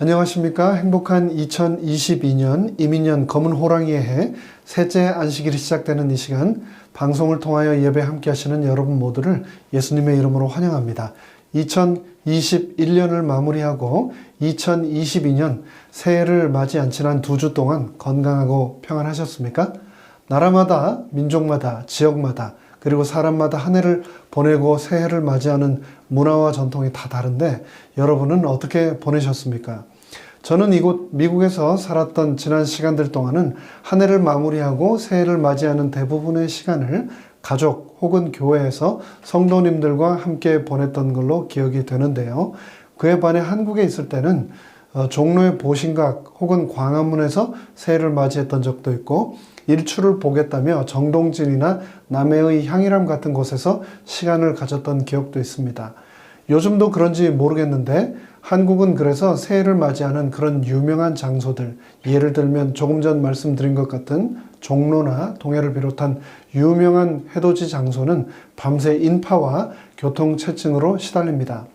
안녕하십니까. 행복한 2022년 이민년 검은 호랑이의 해 셋째 안식일이 시작되는 이 시간 방송을 통하여 예배 함께 하시는 여러분 모두를 예수님의 이름으로 환영합니다. 2021년을 마무리하고 2022년 새해를 맞이한 지난 2주 동안 건강하고 평안하셨습니까? 나라마다, 민족마다, 지역마다 그리고 사람마다 한 해를 보내고 새해를 맞이하는 문화와 전통이 다 다른데 여러분은 어떻게 보내셨습니까? 저는 이곳 미국에서 살았던 지난 시간들 동안은 한 해를 마무리하고 새해를 맞이하는 대부분의 시간을 가족 혹은 교회에서 성도님들과 함께 보냈던 걸로 기억이 되는데요. 그에 반해 한국에 있을 때는 종로의 보신각 혹은 광화문에서 새해를 맞이했던 적도 있고 일출을 보겠다며 정동진이나 남해의 향일암 같은 곳에서 시간을 가졌던 기억도 있습니다. 요즘도 그런지 모르겠는데 한국은 그래서 새해를 맞이하는 그런 유명한 장소들, 예를 들면 조금 전 말씀드린 것 같은 종로나 동해를 비롯한 유명한 해돋이 장소는 밤새 인파와 교통체증으로 시달립니다.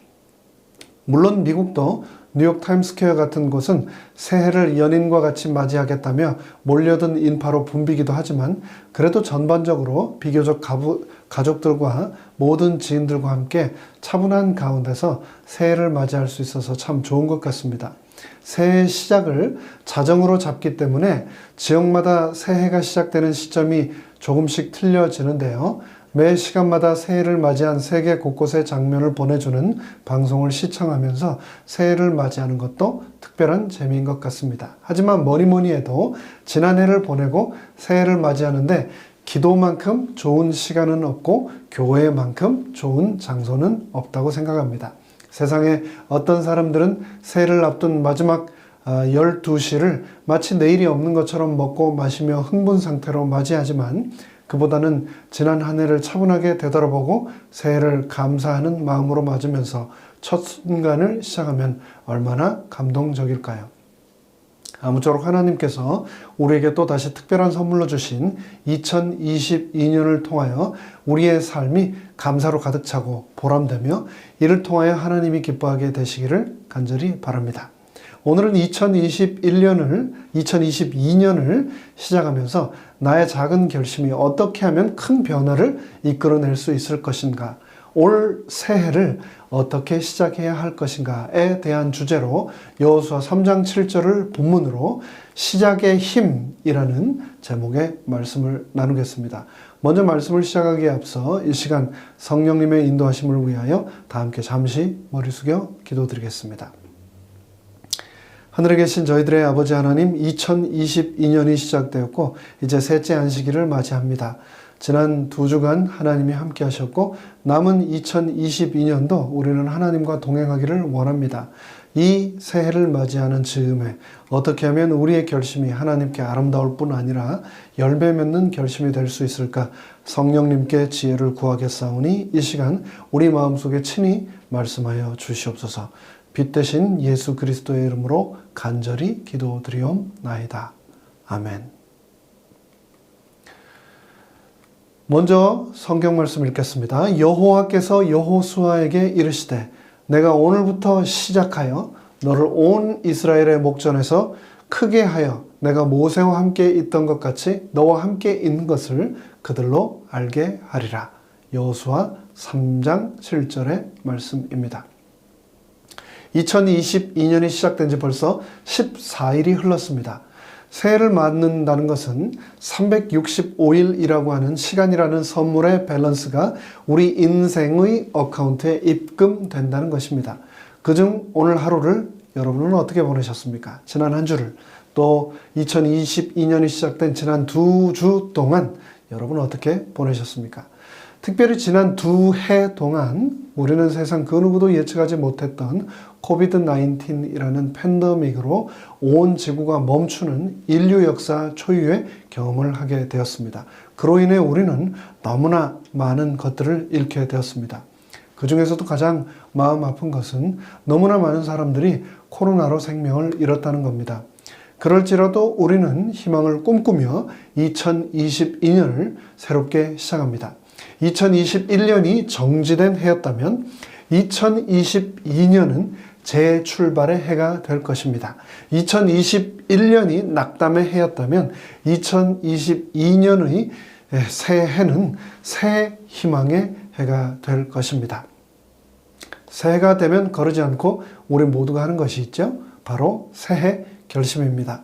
물론 미국도 뉴욕 타임스퀘어 같은 곳은 새해를 연인과 같이 맞이하겠다며 몰려든 인파로 붐비기도 하지만 그래도 전반적으로 비교적 가족들과 모든 지인들과 함께 차분한 가운데서 새해를 맞이할 수 있어서 참 좋은 것 같습니다. 새해 시작을 자정으로 잡기 때문에 지역마다 새해가 시작되는 시점이 조금씩 틀려지는데요. 매 시간마다 새해를 맞이한 세계 곳곳의 장면을 보내주는 방송을 시청하면서 새해를 맞이하는 것도 특별한 재미인 것 같습니다. 하지만 뭐니 해도 지난해를 보내고 새해를 맞이하는데 기도만큼 좋은 시간은 없고 교회만큼 좋은 장소는 없다고 생각합니다. 세상에 어떤 사람들은 새해를 앞둔 마지막 12시를 마치 내일이 없는 것처럼 먹고 마시며 흥분 상태로 맞이하지만 그보다는 지난 한 해를 차분하게 되돌아보고 새해를 감사하는 마음으로 맞으면서 첫 순간을 시작하면 얼마나 감동적일까요? 아무쪼록 하나님께서 우리에게 또 다시 특별한 선물로 주신 2022년을 통하여 우리의 삶이 감사로 가득 차고 보람되며 이를 통하여 하나님이 기뻐하게 되시기를 간절히 바랍니다. 오늘은 2022년을 시작하면서 나의 작은 결심이 어떻게 하면 큰 변화를 이끌어낼 수 있을 것인가, 올 새해를 어떻게 시작해야 할 것인가에 대한 주제로 여호수아 3장 7절을 본문으로 시작의 힘이라는 제목의 말씀을 나누겠습니다. 먼저 말씀을 시작하기에 앞서 이 시간 성령님의 인도하심을 위하여 다 함께 잠시 머리 숙여 기도드리겠습니다. 하늘에 계신 저희들의 아버지 하나님, 2022년이 시작되었고 이제 셋째 안식일을 맞이합니다. 지난 2주간 하나님이 함께 하셨고 남은 2022년도 우리는 하나님과 동행하기를 원합니다. 이 새해를 맞이하는 즈음에 어떻게 하면 우리의 결심이 하나님께 아름다울 뿐 아니라 열매 맺는 결심이 될 수 있을까? 성령님께 지혜를 구하겠사오니 이 시간 우리 마음속에 친히 말씀하여 주시옵소서. 빛 대신 예수 그리스도의 이름으로 간절히 기도드리옵나이다. 아멘. 먼저 성경 말씀 읽겠습니다. 여호와께서 여호수아에게 이르시되 내가 오늘부터 시작하여 너를 온 이스라엘의 목전에서 크게 하여 내가 모세와 함께 있던 것 같이 너와 함께 있는 것을 그들로 알게 하리라. 여호수아 3장 7절의 말씀입니다. 2022년이 시작된 지 벌써 14일이 흘렀습니다. 새해를 맞는다는 것은 365일이라고 하는 시간이라는 선물의 밸런스가 우리 인생의 어카운트에 입금된다는 것입니다. 그중 오늘 하루를 여러분은 어떻게 보내셨습니까? 지난 한 주를, 또 2022년이 시작된 지난 2주 동안 여러분 어떻게 보내셨습니까? 특별히 지난 2해 동안 우리는 세상 그 누구도 예측하지 못했던 코비드-19이라는 팬데믹으로 온 지구가 멈추는 인류 역사 초유의 경험을 하게 되었습니다. 그로 인해 우리는 너무나 많은 것들을 잃게 되었습니다. 그 중에서도 가장 마음 아픈 것은 너무나 많은 사람들이 코로나로 생명을 잃었다는 겁니다. 그럴지라도 우리는 희망을 꿈꾸며 2022년을 새롭게 시작합니다. 2021년이 정지된 해였다면 2022년은 재출발의 해가 될 것입니다. 2021년이 낙담의 해였다면 2022년의 새해는 새 희망의 해가 될 것입니다. 새해가 되면 거르지 않고 우리 모두가 하는 것이 있죠. 바로 새해 결심입니다.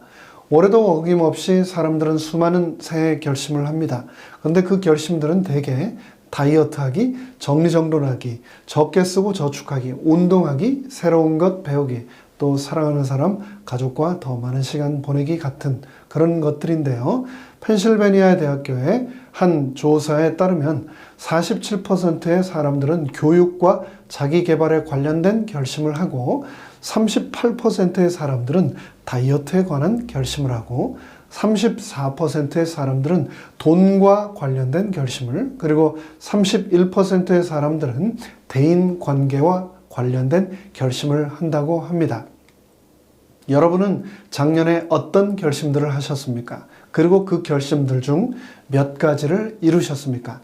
올해도 어김없이 사람들은 수많은 새해 결심을 합니다. 그런데 그 결심들은 대개 다이어트하기, 정리정돈하기, 적게 쓰고 저축하기, 운동하기, 새로운 것 배우기, 또 사랑하는 사람, 가족과 더 많은 시간 보내기 같은 그런 것들인데요. 펜실베니아 대학교의 한 조사에 따르면 47%의 사람들은 교육과 자기개발에 관련된 결심을 하고 38%의 사람들은 다이어트에 관한 결심을 하고 34%의 사람들은 돈과 관련된 결심을, 그리고 31%의 사람들은 대인관계와 관련된 결심을 한다고 합니다. 여러분은 작년에 어떤 결심들을 하셨습니까? 그리고 그 결심들 중 몇 가지를 이루셨습니까?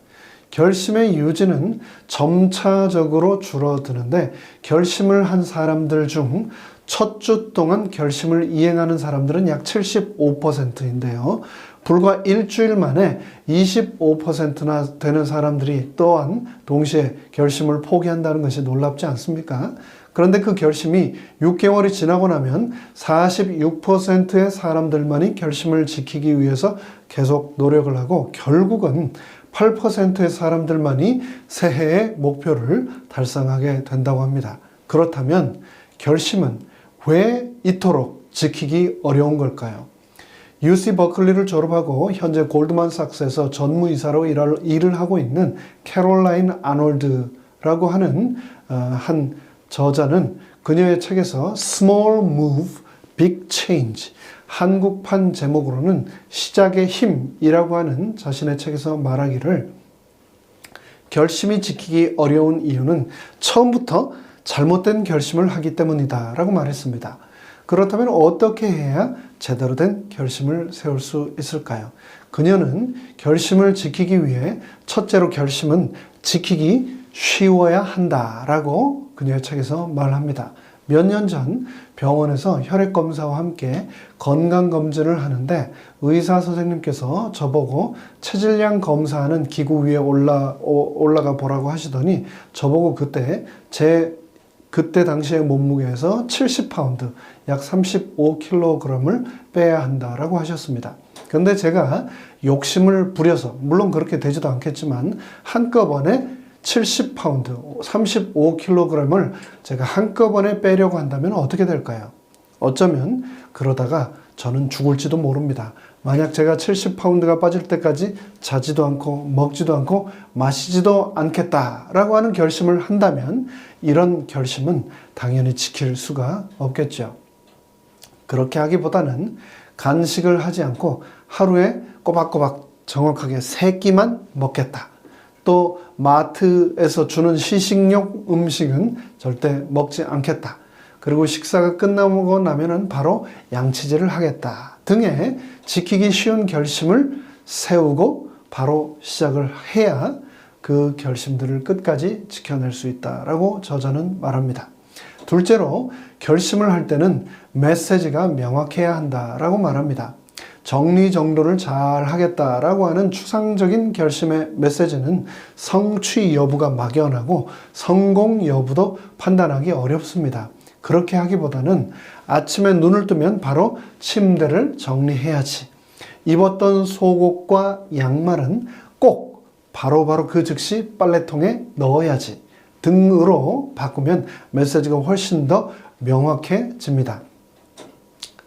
결심의 유지는 점차적으로 줄어드는데 결심을 한 사람들 중 첫 주 동안 결심을 이행하는 사람들은 약 75%인데요. 불과 일주일 만에 25%나 되는 사람들이 또한 동시에 결심을 포기한다는 것이 놀랍지 않습니까? 그런데 그 결심이 6개월이 지나고 나면 46%의 사람들만이 결심을 지키기 위해서 계속 노력을 하고 결국은 8%의 사람들만이 새해의 목표를 달성하게 된다고 합니다. 그렇다면 결심은 왜 이토록 지키기 어려운 걸까요? UC 버클리를 졸업하고 현재 골드만삭스에서 전무이사로 일을 하고 있는 캐롤라인 아놀드라고 하는 한 저자는 그녀의 책에서 Small Move, Big Change, 한국판 제목으로는 시작의 힘이라고 하는 자신의 책에서 말하기를 결심이 지키기 어려운 이유는 처음부터 잘못된 결심을 하기 때문이다 라고 말했습니다. 그렇다면 어떻게 해야 제대로 된 결심을 세울 수 있을까요? 그녀는 결심을 지키기 위해 첫째로 결심은 지키기 쉬워야 한다라고 그녀의 책에서 말합니다. 몇 년 전 병원에서 혈액검사와 함께 건강검진을 하는데 의사 선생님께서 저보고 체질량 검사하는 기구 위에 올라가 보라고 하시더니 저보고 그때 당시의 몸무게에서 70파운드, 약 35kg을 빼야 한다라고 하셨습니다. 그런데 제가 욕심을 부려서, 물론 그렇게 되지도 않겠지만 한꺼번에 70파운드, 35kg을 제가 한꺼번에 빼려고 한다면 어떻게 될까요? 어쩌면 그러다가 저는 죽을지도 모릅니다. 만약 제가 70파운드가 빠질 때까지 자지도 않고 먹지도 않고 마시지도 않겠다라고 하는 결심을 한다면 이런 결심은 당연히 지킬 수가 없겠죠. 그렇게 하기보다는 간식을 하지 않고 하루에 꼬박꼬박 정확하게 3끼만 먹겠다. 또 마트에서 주는 시식용 음식은 절대 먹지 않겠다. 그리고 식사가 끝나고 나면은 바로 양치질을 하겠다 등의 지키기 쉬운 결심을 세우고 바로 시작을 해야 그 결심들을 끝까지 지켜낼 수 있다라고 저자는 말합니다. 둘째로 결심을 할 때는 메시지가 명확해야 한다라고 말합니다. 정리정돈을 잘 하겠다라고 하는 추상적인 결심의 메시지는 성취 여부가 막연하고 성공 여부도 판단하기 어렵습니다. 그렇게 하기보다는 아침에 눈을 뜨면 바로 침대를 정리해야지. 입었던 속옷과 양말은 꼭 바로바로 그 즉시 빨래통에 넣어야지. 등으로 바꾸면 메시지가 훨씬 더 명확해집니다.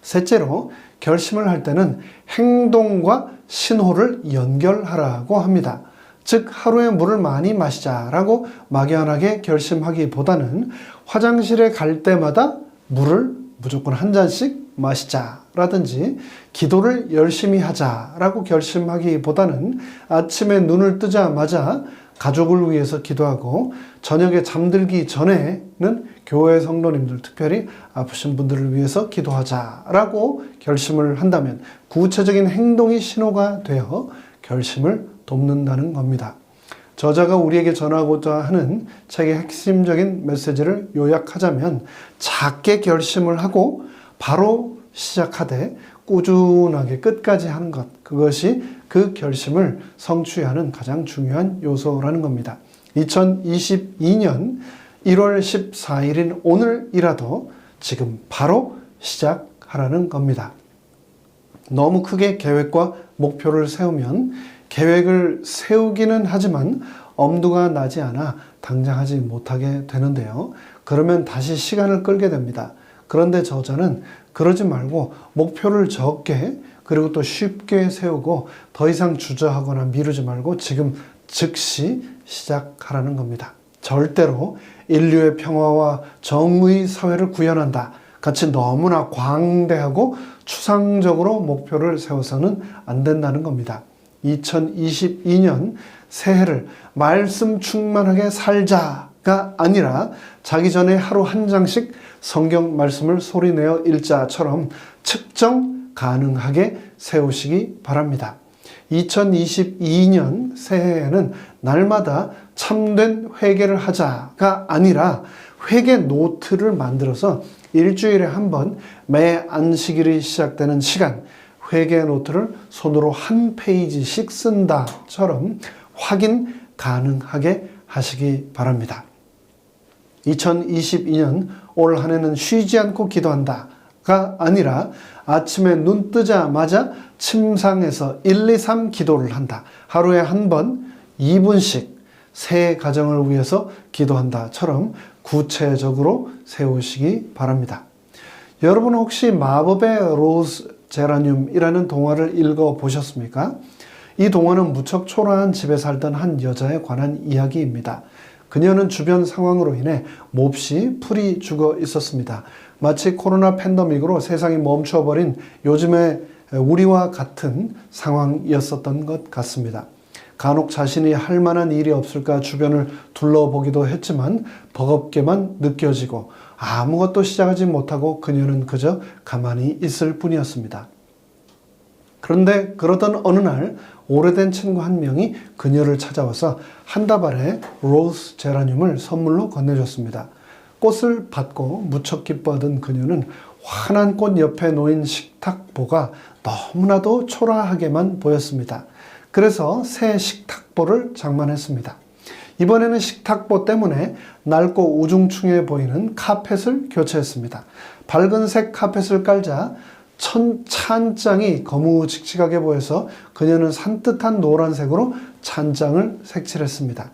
셋째로 결심을 할 때는 행동과 신호를 연결하라고 합니다. 즉 하루에 물을 많이 마시자라고 막연하게 결심하기보다는 화장실에 갈 때마다 물을 무조건 한 잔씩 마시자라든지 기도를 열심히 하자라고 결심하기보다는 아침에 눈을 뜨자마자 가족을 위해서 기도하고 저녁에 잠들기 전에는 교회 성도님들, 특별히 아프신 분들을 위해서 기도하자라고 결심을 한다면 구체적인 행동이 신호가 되어 결심을 돕는다는 겁니다. 저자가 우리에게 전하고자 하는 책의 핵심적인 메시지를 요약하자면 작게 결심을 하고 바로 시작하되 꾸준하게 끝까지 하는 것, 그것이 그 결심을 성취하는 가장 중요한 요소라는 겁니다. 2022년 1월 14일인 오늘이라도 지금 바로 시작하라는 겁니다. 너무 크게 계획과 목표를 세우면 계획을 세우기는 하지만 엄두가 나지 않아 당장 하지 못하게 되는데요. 그러면 다시 시간을 끌게 됩니다. 그런데 저자는 그러지 말고 목표를 적게 그리고 또 쉽게 세우고 더 이상 주저하거나 미루지 말고 지금 즉시 시작하라는 겁니다. 절대로 인류의 평화와 정의 사회를 구현한다. 같이 너무나 광대하고 추상적으로 목표를 세워서는 안 된다는 겁니다. 2022년 새해를 말씀 충만하게 살자가 아니라 자기 전에 하루 한 장씩 성경 말씀을 소리내어 읽자처럼 측정 가능하게 세우시기 바랍니다. 2022년 새해에는 날마다 참된 회개를 하자가 아니라 회개 노트를 만들어서 일주일에 한 번 매 안식일이 시작되는 시간 회개 노트를 손으로 한 페이지씩 쓴다처럼 확인 가능하게 하시기 바랍니다. 2022년 올 한 해는 쉬지 않고 기도한다가 아니라 아침에 눈 뜨자마자 침상에서 1, 2, 3 기도를 한다. 하루에 한 번 2분씩 새 가정을 위해서 기도한다처럼 구체적으로 세우시기 바랍니다. 여러분 혹시 마법의 로즈 제라늄이라는 동화를 읽어보셨습니까? 이 동화는 무척 초라한 집에 살던 한 여자에 관한 이야기입니다. 그녀는 주변 상황으로 인해 몹시 풀이 죽어 있었습니다. 마치 코로나 팬데믹으로 세상이 멈춰버린 요즘의 우리와 같은 상황이었었던 것 같습니다. 간혹 자신이 할 만한 일이 없을까 주변을 둘러보기도 했지만 버겁게만 느껴지고 아무것도 시작하지 못하고 그녀는 그저 가만히 있을 뿐이었습니다. 그런데 그러던 어느 날 오래된 친구 한 명이 그녀를 찾아와서 한 다발의 로즈 제라늄을 선물로 건네줬습니다. 꽃을 받고 무척 기뻐하던 그녀는 환한 꽃 옆에 놓인 식탁보가 너무나도 초라하게만 보였습니다. 그래서 새 식탁보를 장만했습니다. 이번에는 식탁보 때문에 낡고 우중충해 보이는 카펫을 교체했습니다. 밝은색 카펫을 깔자 찬장이 거무직직하게 보여서 그녀는 산뜻한 노란색으로 찬장을 색칠했습니다.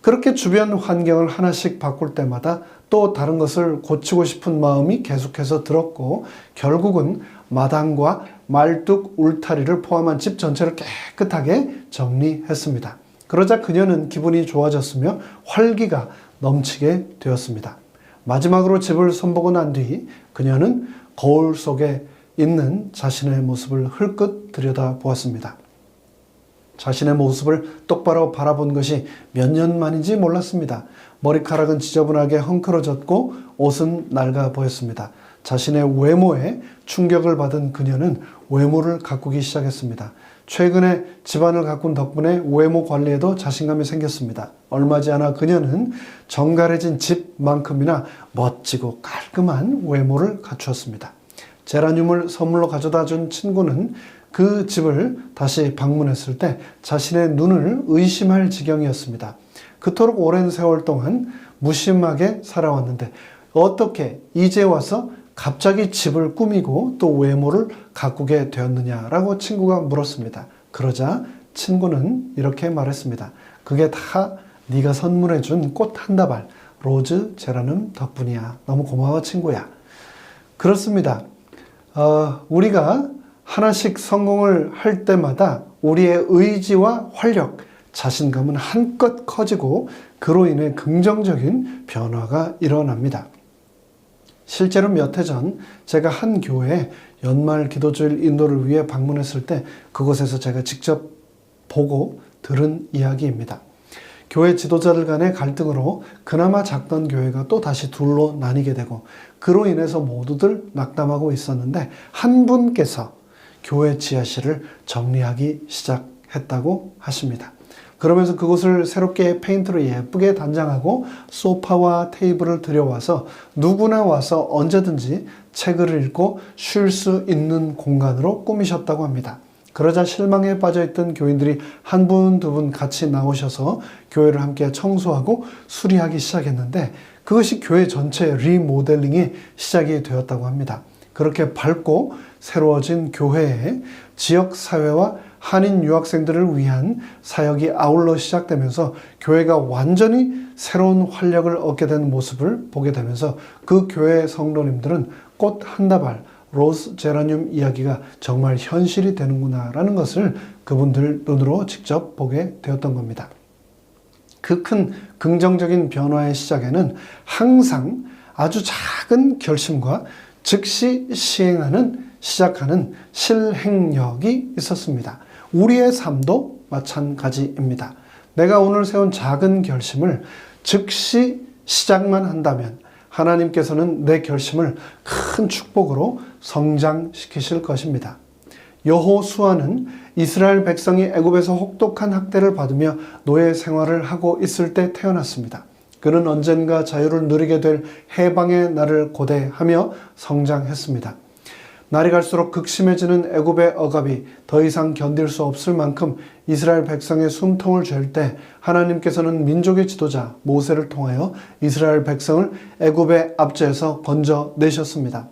그렇게 주변 환경을 하나씩 바꿀 때마다 또 다른 것을 고치고 싶은 마음이 계속해서 들었고 결국은 마당과 말뚝, 울타리를 포함한 집 전체를 깨끗하게 정리했습니다. 그러자 그녀는 기분이 좋아졌으며 활기가 넘치게 되었습니다. 마지막으로 집을 손보고 난 뒤 그녀는 거울 속에 있는 자신의 모습을 흘끗 들여다보았습니다. 자신의 모습을 똑바로 바라본 것이 몇 년 만인지 몰랐습니다. 머리카락은 지저분하게 헝클어졌고 옷은 낡아 보였습니다. 자신의 외모에 충격을 받은 그녀는 외모를 가꾸기 시작했습니다. 최근에 집안을 가꾼 덕분에 외모 관리에도 자신감이 생겼습니다. 얼마 지 않아 그녀는 정갈해진 집만큼이나 멋지고 깔끔한 외모를 갖추었습니다. 제라늄을 선물로 가져다 준 친구는 그 집을 다시 방문했을 때 자신의 눈을 의심할 지경이었습니다. 그토록 오랜 세월 동안 무심하게 살아왔는데 어떻게 이제 와서 갑자기 집을 꾸미고 또 외모를 가꾸게 되었느냐라고 친구가 물었습니다. 그러자 친구는 이렇게 말했습니다. 그게 다 네가 선물해준 꽃 한 다발 로즈 제라늄 덕분이야. 너무 고마워 친구야. 그렇습니다. 우리가 하나씩 성공을 할 때마다 우리의 의지와 활력, 자신감은 한껏 커지고 그로 인해 긍정적인 변화가 일어납니다. 실제로 몇 해 전 제가 한 교회에 연말 기도주일 인도를 위해 방문했을 때 그곳에서 제가 직접 보고 들은 이야기입니다. 교회 지도자들 간의 갈등으로 그나마 작던 교회가 또 다시 둘로 나뉘게 되고 그로 인해서 모두들 낙담하고 있었는데 한 분께서 교회 지하실을 정리하기 시작했다고 하십니다. 그러면서 그곳을 새롭게 페인트로 예쁘게 단장하고 소파와 테이블을 들여와서 누구나 와서 언제든지 책을 읽고 쉴 수 있는 공간으로 꾸미셨다고 합니다. 그러자 실망에 빠져있던 교인들이 한 분, 두 분 같이 나오셔서 교회를 함께 청소하고 수리하기 시작했는데 그것이 교회 전체 리모델링이 시작이 되었다고 합니다. 그렇게 밝고 새로워진 교회에 지역사회와 한인 유학생들을 위한 사역이 아울러 시작되면서 교회가 완전히 새로운 활력을 얻게 된 모습을 보게 되면서 그 교회 성도님들은 꽃 한 다발, 로즈 제라늄 이야기가 정말 현실이 되는구나 라는 것을 그분들 눈으로 직접 보게 되었던 겁니다. 그 큰 긍정적인 변화의 시작에는 항상 아주 작은 결심과 즉시 시작하는 실행력이 있었습니다. 우리의 삶도 마찬가지입니다. 내가 오늘 세운 작은 결심을 즉시 시작만 한다면 하나님께서는 내 결심을 큰 축복으로 성장시키실 것입니다. 여호수아는 이스라엘 백성이 애굽에서 혹독한 학대를 받으며 노예 생활을 하고 있을 때 태어났습니다. 그는 언젠가 자유를 누리게 될 해방의 날을 고대하며 성장했습니다. 날이 갈수록 극심해지는 애굽의 억압이 더 이상 견딜 수 없을 만큼 이스라엘 백성의 숨통을 잴 때 하나님께서는 민족의 지도자 모세를 통하여 이스라엘 백성을 애굽의 압제에서 건져내셨습니다.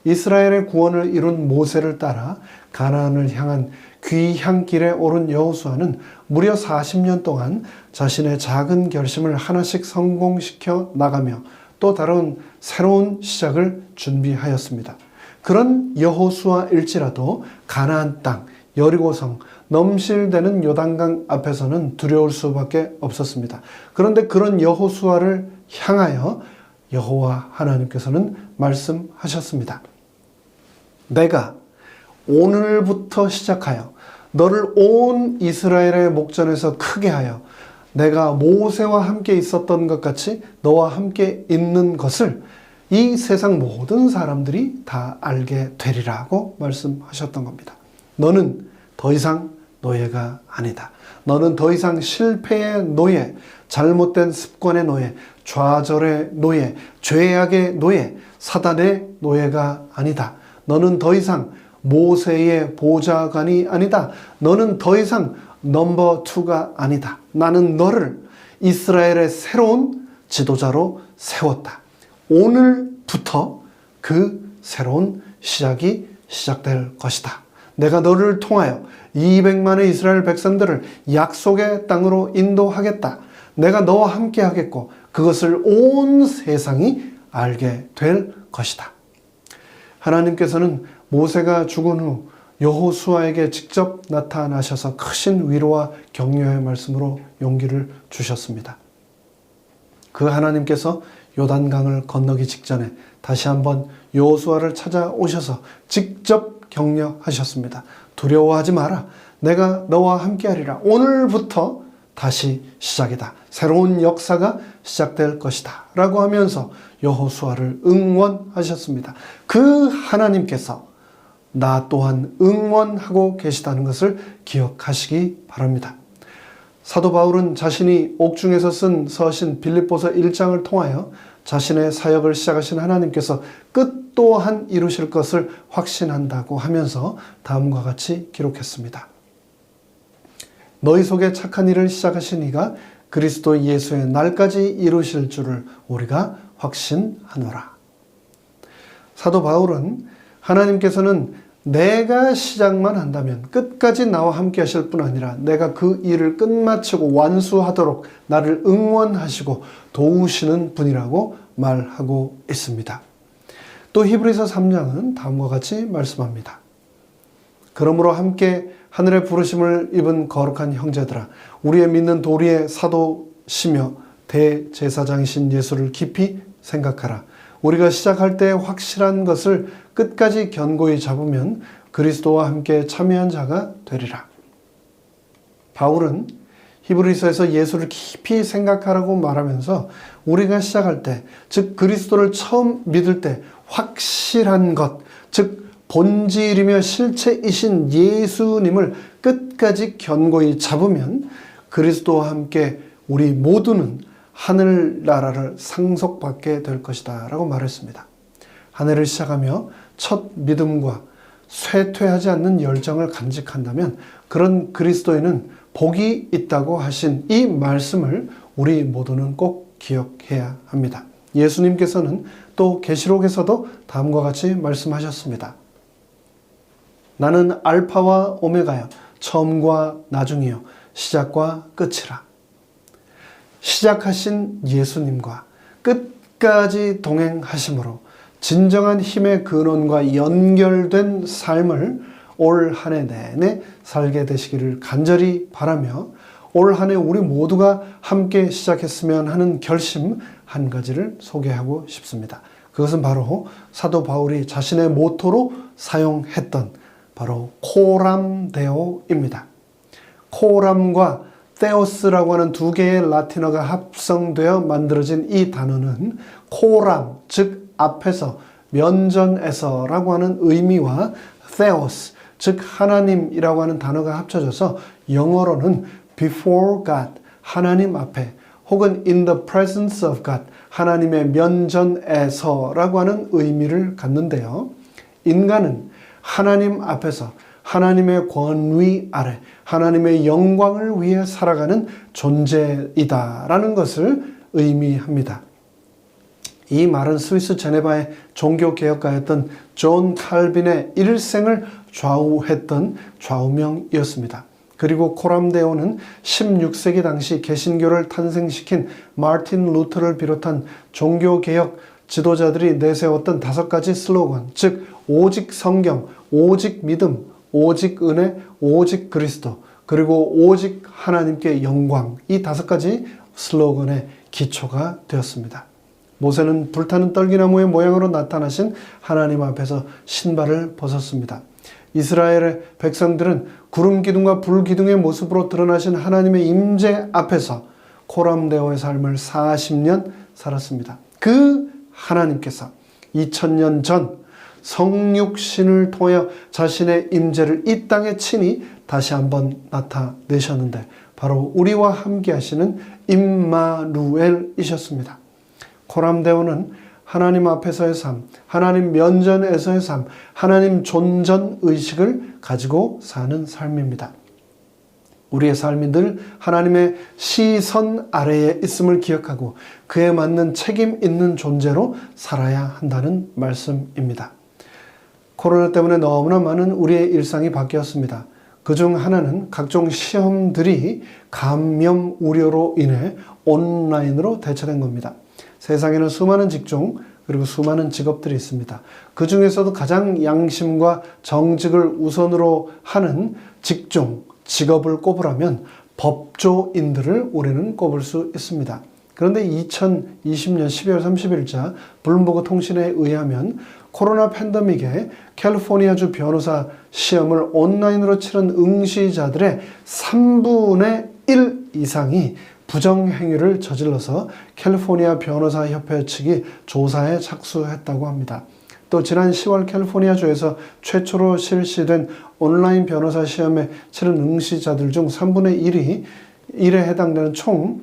이스라엘의 구원을 이룬 모세를 따라 가나안을 향한 귀향 길에 오른 여호수아는 무려 40년 동안 자신의 작은 결심을 하나씩 성공시켜 나가며 또 다른 새로운 시작을 준비하였습니다. 그런 여호수아일지라도 가나안 땅, 여리고성, 넘실대는 요단강 앞에서는 두려울 수밖에 없었습니다. 그런데 그런 여호수아를 향하여 여호와 하나님께서는 말씀하셨습니다. 내가 오늘부터 시작하여 너를 온 이스라엘의 목전에서 크게 하여 내가 모세와 함께 있었던 것 같이 너와 함께 있는 것을 이 세상 모든 사람들이 다 알게 되리라고 말씀하셨던 겁니다. 너는 더 이상 노예가 아니다. 너는 더 이상 실패의 노예, 잘못된 습관의 노예, 좌절의 노예, 죄악의 노예, 사단의 노예가 아니다. 너는 더 이상 모세의 보좌관이 아니다. 너는 더 이상 넘버 2가 아니다. 나는 너를 이스라엘의 새로운 지도자로 세웠다. 오늘부터 그 새로운 시작이 시작될 것이다. 내가 너를 통하여 200만의 이스라엘 백성들을 약속의 땅으로 인도하겠다. 내가 너와 함께 하겠고 그것을 온 세상이 알게 될 것이다. 하나님께서는 모세가 죽은 후 여호수아에게 직접 나타나셔서 크신 위로와 격려의 말씀으로 용기를 주셨습니다. 그 하나님께서 요단강을 건너기 직전에 다시 한번 여호수아를 찾아오셔서 직접 격려하셨습니다. 두려워하지 마라. 내가 너와 함께하리라. 오늘부터 다시 시작이다. 새로운 역사가 시작될 것이다. 라고 하면서 여호수아를 응원하셨습니다. 그 하나님께서 나 또한 응원하고 계시다는 것을 기억하시기 바랍니다. 사도 바울은 자신이 옥중에서 쓴 서신 빌립보서 1장을 통하여 자신의 사역을 시작하신 하나님께서 끝 또한 이루실 것을 확신한다고 하면서 다음과 같이 기록했습니다. 너희 속에 착한 일을 시작하신 이가 그리스도 예수의 날까지 이루실 줄을 우리가 확신하노라. 사도 바울은 하나님께서는 내가 시작만 한다면 끝까지 나와 함께 하실 뿐 아니라 내가 그 일을 끝마치고 완수하도록 나를 응원하시고 도우시는 분이라고 말하고 있습니다. 또 히브리서 3장은 다음과 같이 말씀합니다. 그러므로 함께 하늘의 부르심을 입은 거룩한 형제들아, 우리의 믿는 도리의 사도시며 대제사장이신 예수를 깊이 생각하라. 우리가 시작할 때 확실한 것을 끝까지 견고히 잡으면 그리스도와 함께 참여한 자가 되리라. 바울은 히브리서에서 예수를 깊이 생각하라고 말하면서 우리가 시작할 때, 즉 그리스도를 처음 믿을 때 확실한 것, 즉 본질이며 실체이신 예수님을 끝까지 견고히 잡으면 그리스도와 함께 우리 모두는 하늘나라를 상속받게 될 것이다 라고 말했습니다. 한 해를 시작하며 첫 믿음과 쇠퇴하지 않는 열정을 간직한다면 그런 그리스도인은 복이 있다고 하신 이 말씀을 우리 모두는 꼭 기억해야 합니다. 예수님께서는 또 계시록에서도 다음과 같이 말씀하셨습니다. 나는 알파와 오메가여, 처음과 나중이요 시작과 끝이라. 시작하신 예수님과 끝까지 동행하심으로 진정한 힘의 근원과 연결된 삶을 올 한 해 내내 살게 되시기를 간절히 바라며 올 한 해 우리 모두가 함께 시작했으면 하는 결심 한 가지를 소개하고 싶습니다. 그것은 바로 사도 바울이 자신의 모토로 사용했던 바로 코람데오입니다. 코람과 테오스라고 하는 두 개의 라틴어가 합성되어 만들어진 이 단어는 코람, 즉 앞에서, 면전에서라고 하는 의미와 테오스, 즉 하나님이라고 하는 단어가 합쳐져서 영어로는 before God, 하나님 앞에, 혹은 in the presence of God, 하나님의 면전에서라고 하는 의미를 갖는데요. 인간은 하나님 앞에서 하나님의 권위 아래 하나님의 영광을 위해 살아가는 존재이다라는 것을 의미합니다. 이 말은 스위스 제네바의 종교개혁가였던 존 칼빈의 일생을 좌우했던 좌우명이었습니다. 그리고 코람데오는 16세기 당시 개신교를 탄생시킨 마틴 루터를 비롯한 종교개혁 지도자들이 내세웠던 5가지 슬로건, 즉 오직 성경, 오직 믿음, 오직 은혜, 오직 그리스도, 그리고 오직 하나님께 영광, 이 5가지 슬로건의 기초가 되었습니다. 모세는 불타는 떨기나무의 모양으로 나타나신 하나님 앞에서 신발을 벗었습니다. 이스라엘의 백성들은 구름 기둥과 불 기둥의 모습으로 드러나신 하나님의 임재 앞에서 코람데오의 삶을 40년 살았습니다. 그 하나님께서 2000년 전 성육신을 통하여 자신의 임재를 이 땅에 친히 다시 한번 나타내셨는데 바로 우리와 함께 하시는 임마누엘이셨습니다. 코람데오는 하나님 앞에서의 삶, 하나님 면전에서의 삶, 하나님 존전 의식을 가지고 사는 삶입니다. 우리의 삶이 늘 하나님의 시선 아래에 있음을 기억하고 그에 맞는 책임 있는 존재로 살아야 한다는 말씀입니다. 코로나 때문에 너무나 많은 우리의 일상이 바뀌었습니다. 그중 하나는 각종 시험들이 감염 우려로 인해 온라인으로 대체된 겁니다. 세상에는 수많은 직종 그리고 수많은 직업들이 있습니다. 그 중에서도 가장 양심과 정직을 우선으로 하는 직종, 직업을 꼽으라면 법조인들을 우리는 꼽을 수 있습니다. 그런데 2020년 12월 30일자 블룸버그 통신에 의하면 코로나 팬데믹에 캘리포니아주 변호사 시험을 온라인으로 치른 응시자들의 3분의 1 이상이 부정행위를 저질러서 캘리포니아 변호사 협회 측이 조사에 착수했다고 합니다. 또 지난 10월 캘리포니아주에서 최초로 실시된 온라인 변호사 시험에 치른 응시자들 중 3분의 1에 해당되는 총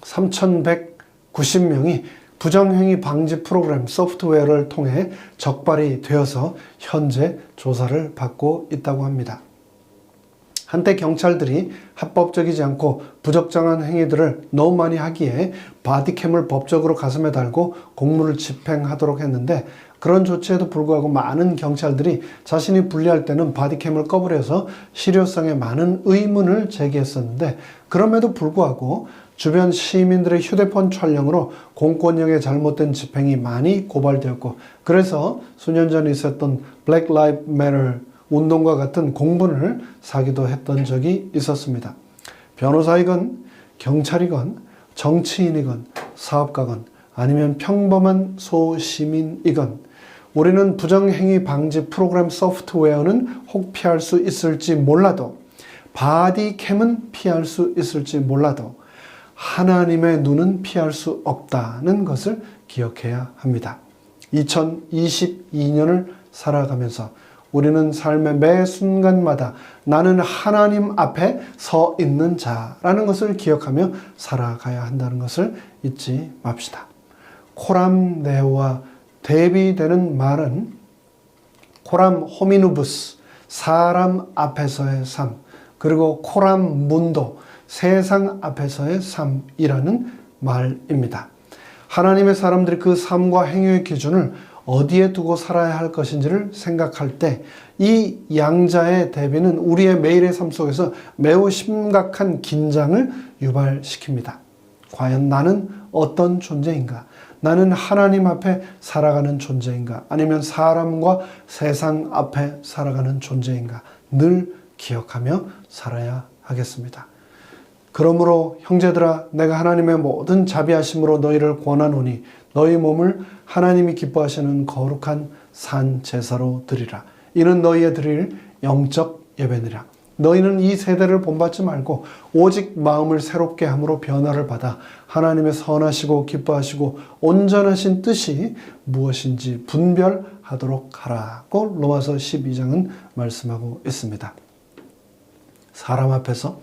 3,190명이 부정행위 방지 프로그램 소프트웨어를 통해 적발이 되어서 현재 조사를 받고 있다고 합니다. 한때 경찰들이 합법적이지 않고 부적정한 행위들을 너무 많이 하기에 바디캠을 법적으로 가슴에 달고 공무를 집행하도록 했는데 그런 조치에도 불구하고 많은 경찰들이 자신이 불리할 때는 바디캠을 꺼버려서 실효성에 많은 의문을 제기했었는데 그럼에도 불구하고 주변 시민들의 휴대폰 촬영으로 공권력의 잘못된 집행이 많이 고발되었고 그래서 수년 전에 있었던 Black Lives Matter 운동과 같은 공분을 사기도 했던 적이 있었습니다. 변호사이건 경찰이건 정치인이건 사업가건 아니면 평범한 소시민이건 우리는 부정행위 방지 프로그램 소프트웨어는 혹 피할 수 있을지 몰라도 바디캠은 피할 수 있을지 몰라도 하나님의 눈은 피할 수 없다는 것을 기억해야 합니다. 2022년을 살아가면서 우리는 삶의 매 순간마다 나는 하나님 앞에 서 있는 자라는 것을 기억하며 살아가야 한다는 것을 잊지 맙시다. 코람 네오와 대비되는 말은 코람 호미누부스, 사람 앞에서의 삶, 그리고 코람 문도, 세상 앞에서의 삶이라는 말입니다. 하나님의 사람들이 그 삶과 행위의 기준을 어디에 두고 살아야 할 것인지를 생각할 때 이 양자의 대비는 우리의 매일의 삶 속에서 매우 심각한 긴장을 유발시킵니다. 과연 나는 어떤 존재인가? 나는 하나님 앞에 살아가는 존재인가? 아니면 사람과 세상 앞에 살아가는 존재인가? 늘 기억하며 살아야 하겠습니다. 그러므로 형제들아, 내가 하나님의 모든 자비하심으로 너희를 권하노니 너희 몸을 하나님이 기뻐하시는 거룩한 산 제사로 드리라. 이는 너희의 드릴 영적 예배니라. 너희는 이 세대를 본받지 말고 오직 마음을 새롭게 함으로 변화를 받아 하나님의 선하시고 기뻐하시고 온전하신 뜻이 무엇인지 분별하도록 하라고 로마서 12장은 말씀하고 있습니다. 사람 앞에서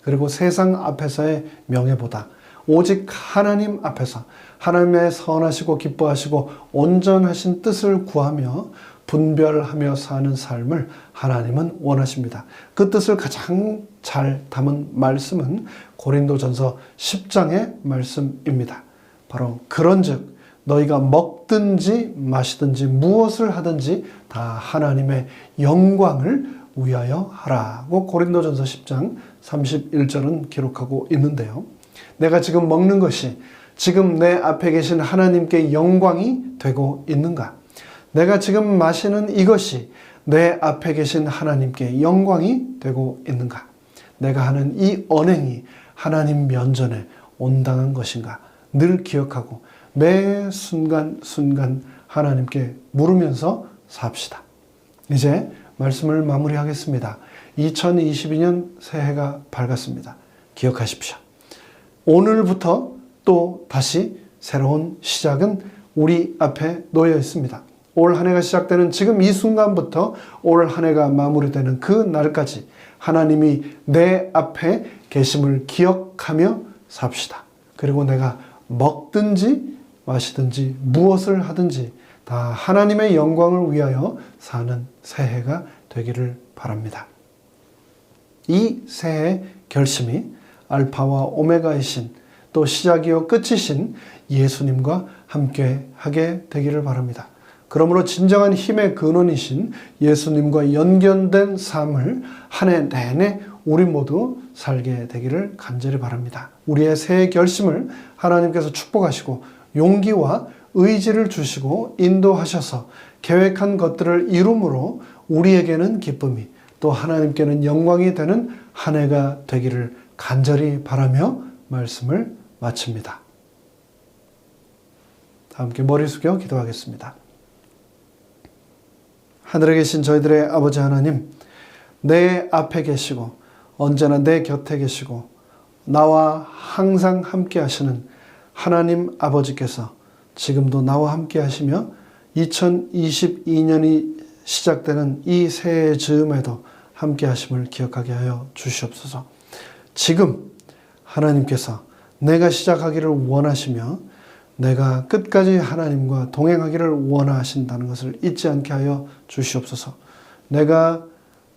그리고 세상 앞에서의 명예보다 오직 하나님 앞에서 하나님의 선하시고 기뻐하시고 온전하신 뜻을 구하며 분별하며 사는 삶을 하나님은 원하십니다. 그 뜻을 가장 잘 담은 말씀은 고린도전서 10장의 말씀입니다. 바로 그런즉 너희가 먹든지 마시든지 무엇을 하든지 다 하나님의 영광을 위하여 하라고 고린도전서 10장 31절은 기록하고 있는데요. 내가 지금 먹는 것이 지금 내 앞에 계신 하나님께 영광이 되고 있는가? 내가 지금 마시는 이것이 내 앞에 계신 하나님께 영광이 되고 있는가? 내가 하는 이 언행이 하나님 면전에 온당한 것인가? 늘 기억하고 매 순간순간 하나님께 물으면서 삽시다. 이제 말씀을 마무리하겠습니다. 2022년 새해가 밝았습니다. 기억하십시오. 오늘부터 또 다시 새로운 시작은 우리 앞에 놓여 있습니다. 올 한 해가 시작되는 지금 이 순간부터 올 한 해가 마무리되는 그 날까지 하나님이 내 앞에 계심을 기억하며 삽시다. 그리고 내가 먹든지 마시든지 무엇을 하든지 다 하나님의 영광을 위하여 사는 새해가 되기를 바랍니다. 이 새해 결심이 알파와 오메가이신 또 시작이요 끝이신 예수님과 함께 하게 되기를 바랍니다. 그러므로 진정한 힘의 근원이신 예수님과 연결된 삶을 한 해 내내 우리 모두 살게 되기를 간절히 바랍니다. 우리의 새해 결심을 하나님께서 축복하시고 용기와 의지를 주시고 인도하셔서 계획한 것들을 이룸으로 우리에게는 기쁨이 또 하나님께는 영광이 되는 한 해가 되기를 간절히 바라며 말씀을 마칩니다. 다 함께 머리 숙여 기도하겠습니다. 하늘에 계신 저희들의 아버지 하나님, 내 앞에 계시고 언제나 내 곁에 계시고 나와 항상 함께 하시는 하나님 아버지께서 지금도 나와 함께 하시며 2022년이 시작되는 이 새해 즈음에도 함께 하심을 기억하게 하여 주시옵소서. 지금 하나님께서 내가 시작하기를 원하시며 내가 끝까지 하나님과 동행하기를 원하신다는 것을 잊지 않게 하여 주시옵소서. 내가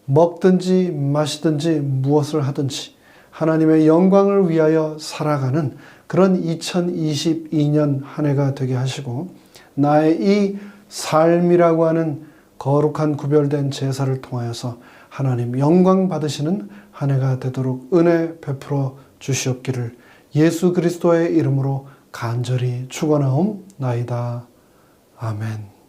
먹든지 마시든지 무엇을 하든지 하나님의 영광을 위하여 살아가는 그런 2022년 한 해가 되게 하시고 나의 이 삶이라고 하는 거룩한 구별된 제사를 통하여서 하나님 영광 받으시는 한 해가 되도록 은혜 베풀어 주시옵기를 예수 그리스도의 이름으로 간절히 축원하옵나이다. 아멘.